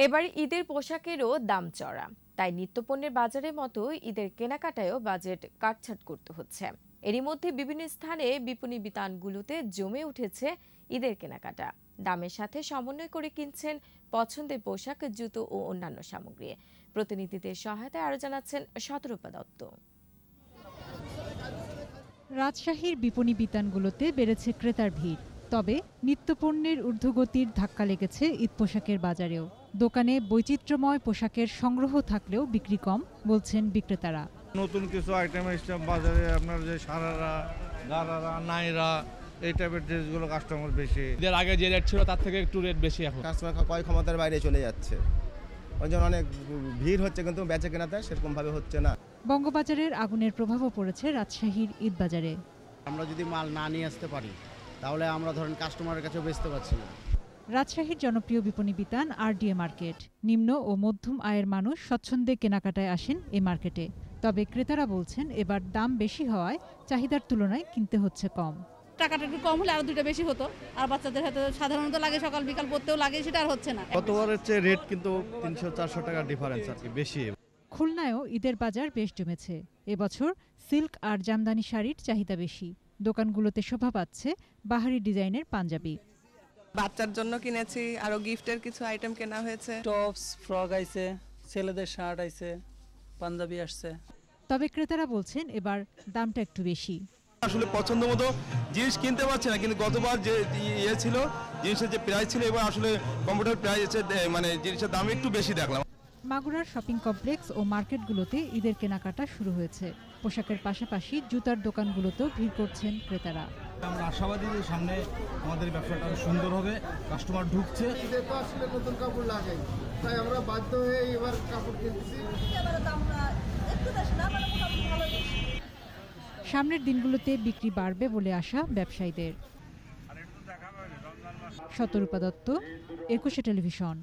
এবার ঈদের পোশাকেরও দাম চড়া, তাই নিত্যপণ্যের বাজারের মতো ঈদের কেনাকাটায়ও বাজেট কাটছাঁট করতে হচ্ছে। এরই মধ্যে বিভিন্ন স্থানে বিপণী বিতানগুলোতে জমে উঠেছে ঈদের কেনাকাটা। দামের সাথে সমন্বয় করে কিনছেন পছন্দের পোশাক, জুতো ও অন্যান্য সামগ্রী। প্রতিনিধিদের সহায়তায় আরো জানাচ্ছেন শতরূপা দত্ত। রাজশাহীর বিপণী বিতানগুলোতে বেড়েছে ক্রেতার ভিড়, তবে নিত্যপণ্যের ঊর্ধ্বগতির ধাক্কা লেগেছে ঈদ পোশাকের বাজারেও। দোকানে বৈচিত্র্যময় পোশাকের সংগ্রহ থাকলেও বিক্রি কম বলছেন বিক্রেতারা। নতুন কিছু আইটেম এসছে বাজারে, আপনার যে সারারা, গারারা, নাইরা এই টাইপের ড্রেসগুলো কাস্টমার বেশি। এর আগে যে রেট ছিল তার থেকে একটু রেট বেশি এখন। কাস্টমার ক্রয় ক্ষমতার বাইরে চলে যাচ্ছে, ওই জন্য অনেক ভিড় হচ্ছে, কিন্তু বেচা কেনাতে সেরকমভাবে হচ্ছে না। বঙ্গবাজারের আগুনের প্রভাবও পড়েছে রাজশাহীর ঈদ বাজারে। আমরা যদি মাল না নিয়ে আসতে পারি তাহলে আমরা ধরেন কাস্টমারের কাছে বেচতে পারছি না। রাজশাহীর জনপ্রিয় বিপণী বিতান আরডিএ মার্কেট। নিম্ন ও মধ্যম আয়ের মানুষ স্বচ্ছন্দে কেনাকাটায় আসেন এই মার্কেটে। তবে ক্রেতারা বলছেন এবার দাম বেশি হওয়ায় চাহিদার তুলনায় কিনতে হচ্ছে কম। টাকাটা একটু কম হলে আরো দুইটা বেশি হতো, আর বাচ্চাদের হাতে সাধারণত লাগে সকাল বিকাল পড়তেও লাগে, সেটা আর হচ্ছে না। গতবারের চেয়ে রেট কিন্তু 300-400 টাকা ডিফারেন্স আর কি বেশি। খুলনায়ও ঈদের বাজার বেশ জমেছে। এবছর সিল্ক আর জামদানি শাড়ির চাহিদা বেশি। দোকানগুলোতে শোভা পাচ্ছে বাহারি ডিজাইনের পাঞ্জাবি। বাচ্চার জন্য কিনেছি, আরো গিফটের কিছু আইটেম কেনা হয়েছে। টপস, ফ্রক আইছে, ছেলেদের শার্ট আইছে, পাঞ্জাবি আসছে। তবে ক্রেতারা বলছেন এবার দামটা একটু বেশি। আসলে পছন্দ মতো জিনিস কিনতে পারছে না, কিন্তু গতবার যে ইয়ে ছিল জিনিসের যে প্রাইস ছিল, এবার আসলে কম্পিউটার প্রাইস মানে জিনিসের দাম একটু বেশি দেখলাম। মাগুরার শপিং কমপ্লেক্স ও মার্কেটগুলোতে ঈদের কেনাকাটা শুরু হয়েছে। পোশাকের পাশাপাশি জুতার দোকানগুলোতেও ভিড় করছেন ক্রেতারা। আমরা আশাবাদী যে সামনে আমাদের ব্যবসাটা আরো সুন্দর হবে, কাস্টমার ঢুকছে। ঈদের তো আসলে নতুন কাপড় লাগাই, তাই আমরা বাধ্য হয়ে এবার কাপড় কিনছি। সামনের দিনগুলোতে বিক্রি বাড়বে বলে আশা ব্যবসায়ীদের। শতরূপা দত্ত, 21 টেলিভিশন।